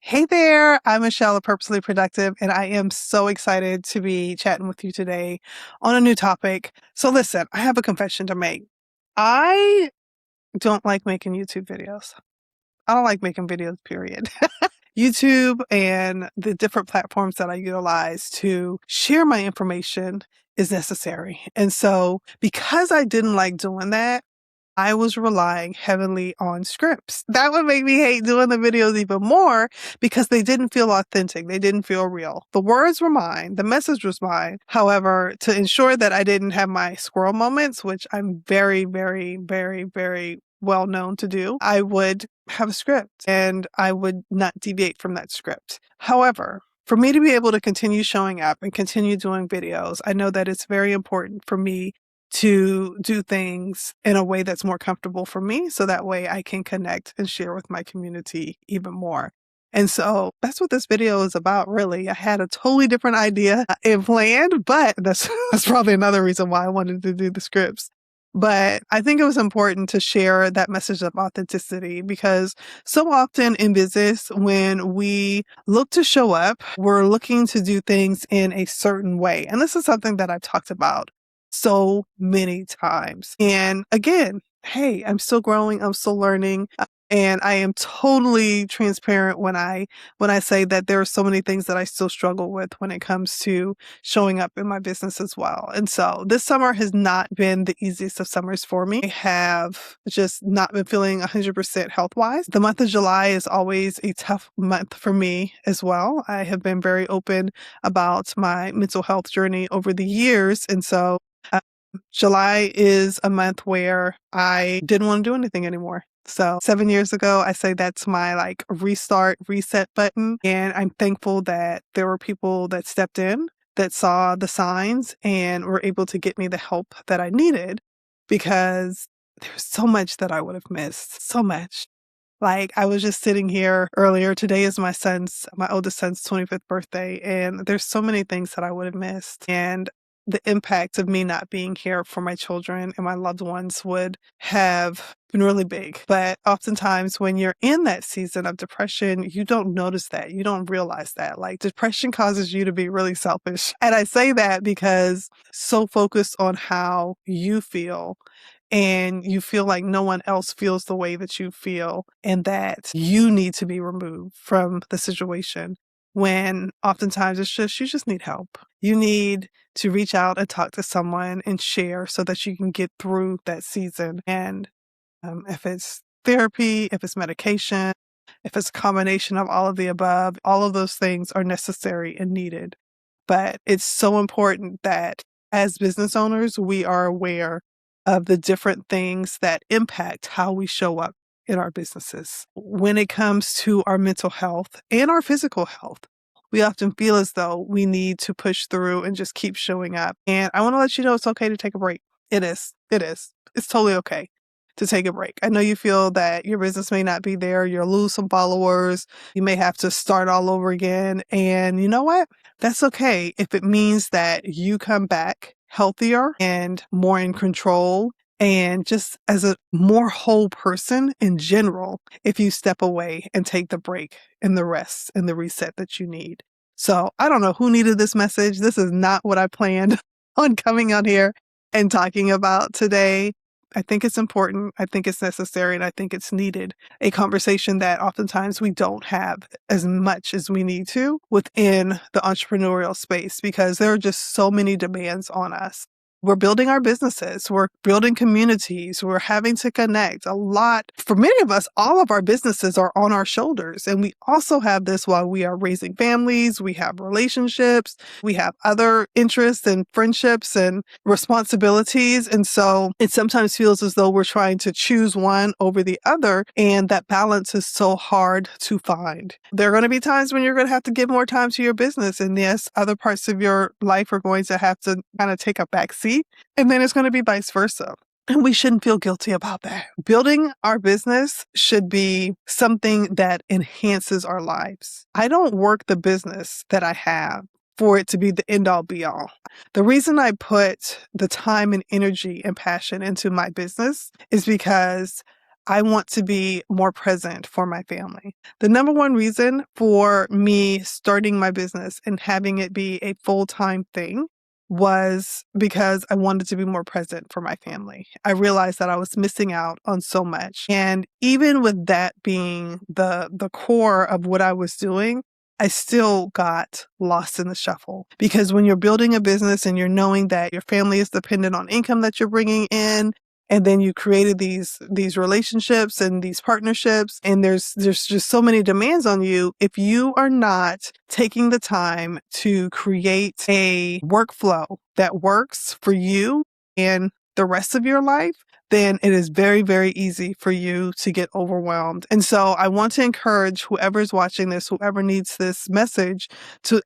Hey there, I'm Michelle of Purposely Productive, and I am so excited to be chatting with you today on a new topic. So listen, I have a confession to make. I don't like making YouTube videos. I don't like making videos, period. YouTube and the different platforms that I utilize to share my information is necessary. And so because I didn't like doing that, I was relying heavily on scripts. That would make me hate doing the videos even more because they didn't feel authentic. They didn't feel real. The words were mine. The message was mine. However, to ensure that I didn't have my squirrel moments, which I'm very, very, very, very well known to do, I would have a script and I would not deviate from that script. However, for me to be able to continue showing up and continue doing videos, I know that it's very important for me to do things in a way that's more comfortable for me so that way I can connect and share with my community even more. And so that's what this video is about, really. I had a totally different idea in planned, but that's probably another reason why I wanted to do the scripts. But I think it was important to share that message of authenticity because so often in business, when we look to show up, we're looking to do things in a certain way. And this is something that I've talked about so many times. And again, hey, I'm still growing, I'm still learning, and I am totally transparent when I say that there are so many things that I still struggle with when it comes to showing up in my business as well. And so this summer has not been the easiest of summers for me. I have just not been feeling 100% health-wise. The month of July is always a tough month for me as well. I have been very open about my mental health journey over the years. And so July is a month where I didn't want to do anything anymore. So 7 years ago, I say that's my restart, reset button. And I'm thankful that there were people that stepped in, that saw the signs and were able to get me the help that I needed because there's so much that I would have missed. So much. Like I was just sitting here earlier. Today is my oldest son's 25th birthday. And there's so many things that I would have missed. And the impact of me not being here for my children and my loved ones would have been really big. But oftentimes when you're in that season of depression, you don't notice that. You don't realize that. Like depression causes you to be really selfish. And I say that because so focused on how you feel and you feel like no one else feels the way that you feel and that you need to be removed from the situation when oftentimes it's just, you just need help. You need to reach out and talk to someone and share so that you can get through that season. And if it's therapy, if it's medication, if it's a combination of all of the above, all of those things are necessary and needed. But it's so important that as business owners, we are aware of the different things that impact how we show up in our businesses. When it comes to our mental health and our physical health, we often feel as though we need to push through and just keep showing up. And I want to let you know it's okay to take a break. It is. It is. It's totally okay to take a break. I know you feel that your business may not be there. You'll lose some followers. You may have to start all over again. And you know what? That's okay if it means that you come back healthier and more in control and just as a more whole person in general, if you step away and take the break and the rest and the reset that you need. So I don't know who needed this message. This is not what I planned on coming on here and talking about today. I think it's important. I think it's necessary and I think it's needed. A conversation that oftentimes we don't have as much as we need to within the entrepreneurial space because there are just so many demands on us. We're building our businesses. We're building communities. We're having to connect a lot. For many of us, all of our businesses are on our shoulders. And we also have this while we are raising families. We have relationships. We have other interests and friendships and responsibilities. And so it sometimes feels as though we're trying to choose one over the other. And that balance is so hard to find. There are going to be times when you're going to have to give more time to your business. And yes, other parts of your life are going to have to kind of take a backseat. And then it's going to be vice versa. And we shouldn't feel guilty about that. Building our business should be something that enhances our lives. I don't work the business that I have for it to be the end all be all. The reason I put the time and energy and passion into my business is because I want to be more present for my family. The number one reason for me starting my business and having it be a full-time thing was because I wanted to be more present for my family. I realized that I was missing out on so much. And even with that being the core of what I was doing, I still got lost in the shuffle, because when you're building a business and you're knowing that your family is dependent on income that you're bringing in, and then you created these relationships and these partnerships, and there's just so many demands on you. If you are not taking the time to create a workflow that works for you and the rest of your life, then it is very, very easy for you to get overwhelmed. And so I want to encourage whoever's watching this, whoever needs this message, to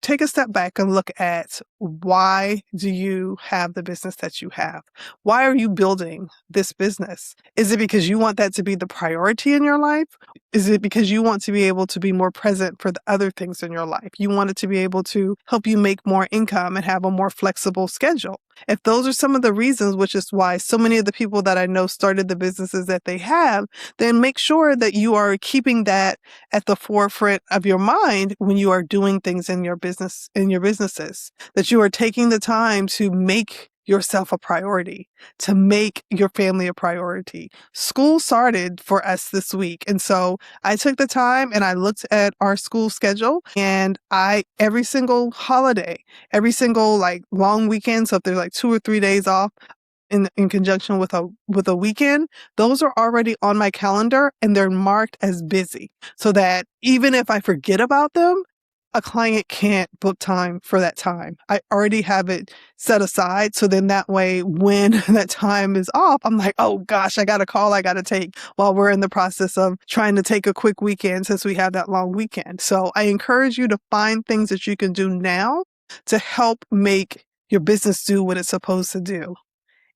take a step back and look at, why do you have the business that you have? Why are you building this business? Is it because you want that to be the priority in your life? Is it because you want to be able to be more present for the other things in your life? You want it to be able to help you make more income and have a more flexible schedule. If those are some of the reasons, which is why so many of the people that I know started the businesses that they have, then make sure that you are keeping that at the forefront of your mind when you are doing things in your businesses, that you are taking the time to make yourself a priority, to make your family a priority. School started for us this week. And so I took the time and I looked at our school schedule, and every single holiday, every single like long weekend, so if there's like 2 or 3 days off in conjunction with a weekend, those are already on my calendar and they're marked as busy, so that even if I forget about them, a client can't book time for that time. I already have it set aside. So then that way, when that time is off, I'm like, oh gosh, I got a call I got to take while we're in the process of trying to take a quick weekend, since we have that long weekend. So I encourage you to find things that you can do now to help make your business do what it's supposed to do.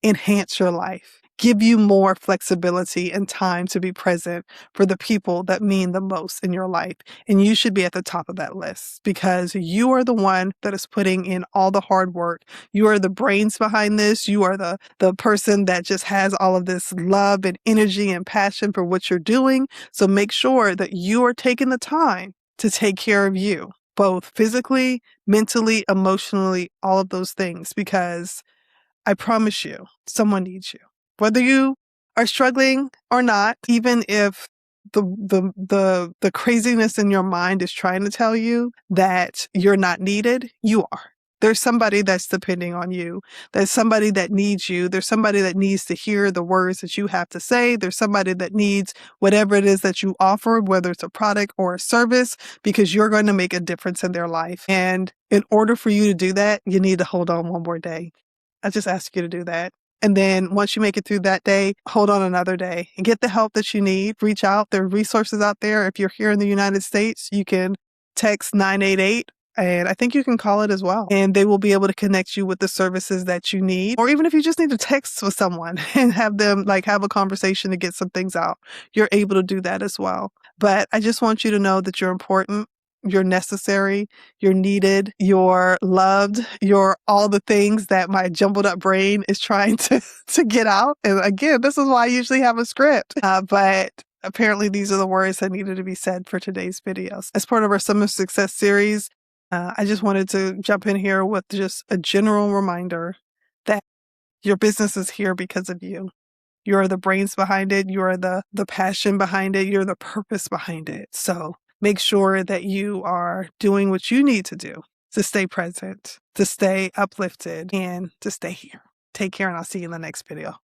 Enhance your life, give you more flexibility and time to be present for the people that mean the most in your life. And you should be at the top of that list, because you are the one that is putting in all the hard work. You are the brains behind this. You are the person that just has all of this love and energy and passion for what you're doing. So make sure that you are taking the time to take care of you, both physically, mentally, emotionally, all of those things, because I promise you, someone needs you. Whether you are struggling or not, even if the craziness in your mind is trying to tell you that you're not needed, you are. There's somebody that's depending on you. There's somebody that needs you. There's somebody that needs to hear the words that you have to say. There's somebody that needs whatever it is that you offer, whether it's a product or a service, because you're going to make a difference in their life. And in order for you to do that, you need to hold on one more day. I just ask you to do that. And then once you make it through that day, hold on another day and get the help that you need. Reach out. There are resources out there. If you're here in the United States, you can text 988, and I think you can call it as well. And they will be able to connect you with the services that you need. Or even if you just need to text with someone and have them have a conversation to get some things out, you're able to do that as well. But I just want you to know that you're important. You're necessary, you're needed, you're loved, you're all the things that my jumbled up brain is trying to get out. And again, this is why I usually have a script. But apparently these are the words that needed to be said for today's videos. As part of our Summer Success series, I just wanted to jump in here with just a general reminder that your business is here because of you. You're the brains behind it. You're the passion behind it. You're the purpose behind it. So make sure that you are doing what you need to do to stay present, to stay uplifted, and to stay here. Take care, and I'll see you in the next video.